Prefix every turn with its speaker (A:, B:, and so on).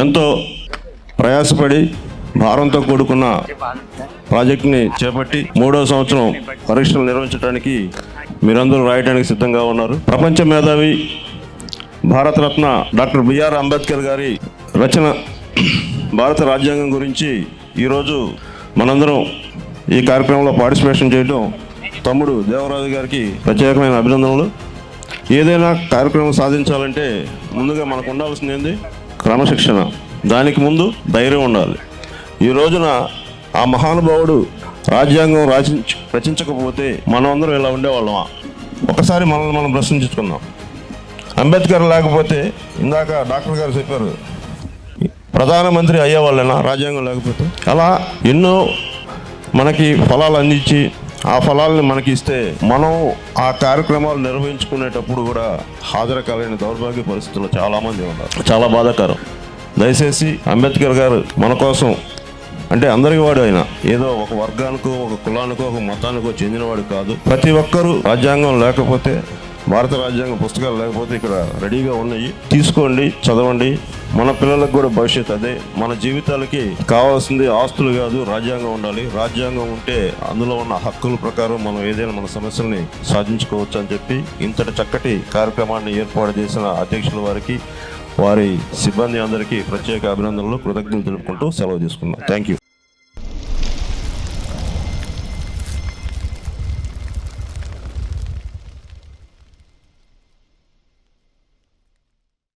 A: ఎంతో ప్రయాసపడి భారంతో కూడుకున్న ప్రాజెక్టుని చేపట్టి 3వ సంవత్సరం పరీక్షలు నిర్వహించడానికి మీరందరూ రాయడానికి సిద్ధంగా ఉన్నారు. ప్రపంచ మేధావి భారతరత్న డాక్టర్ బిఆర్ అంబేద్కర్ గారి రచన భారత రాజ్యాంగం గురించి ఈరోజు మనందరం ఈ కార్యక్రమంలో పార్టిసిపేషన్ చేయడం తమ్ముడు దేవరాజు గారికి ప్రత్యేకమైన అభినందనలు. ఏదైనా కార్యక్రమం సాధించాలంటే ముందుగా మనకు ఉండాల్సింది ఏంది? క్రమశిక్షణ. దానికి ముందు ధైర్యం ఉండాలి. ఈ రోజున ఆ మహానుభావుడు రాజ్యాంగం రచించకపోతే మనం అందరం ఇలా ఉండేవాళ్ళమా? ఒకసారి మనల్ని మనం ప్రశ్నించుకుందాం. అంబేద్కర్ లేకపోతే, ఇందాక డాక్టర్ గారు చెప్పారు, ప్రధానమంత్రి అయ్యేవాళ్ళేనా రాజ్యాంగం లేకపోతే? అలా ఎన్నో మనకి ఫలాలు అందించి ఆ ఫలాలను మనకి ఇస్తే మనం ఆ కార్యక్రమాలు నిర్వహించుకునేటప్పుడు కూడా హాజరు కాలేని దౌర్భాగ్య పరిస్థితుల్లో చాలామంది ఉన్నారు. చాలా బాధాకరం. దయచేసి అంబేద్కర్ గారు మన కోసం, అంటే అందరికి వాడు ఆయన ఏదో ఒక వర్గానికో ఒక కులానికో ఒక మతానికో చెందినవాడు కాదు. ప్రతి ఒక్కరూ రాజ్యాంగం లేకపోతే, భారత రాజ్యాంగ పుస్తకాలు లేకపోతే ఇక్కడ రెడీగా ఉన్నాయి, తీసుకోండి, చదవండి. మన పిల్లలకు కూడా భవిష్యత్ అదే. మన జీవితాలకి కావాల్సింది ఆస్తులు కాదు, రాజ్యాంగం ఉండాలి. రాజ్యాంగం ఉంటే అందులో ఉన్న హక్కుల ప్రకారం మనం ఏదైనా మన సమస్యల్ని సాధించుకోవచ్చు అని చెప్పి ఇంతటి చక్కటి కార్యక్రమాన్ని ఏర్పాటు చేసిన అధ్యక్షుల వారికి, వారి సిబ్బంది అందరికీ ప్రత్యేక అభినందనలు, కృతజ్ఞతలు తెలుపుకుంటూ సెలవు తీసుకున్నాం. Thank you.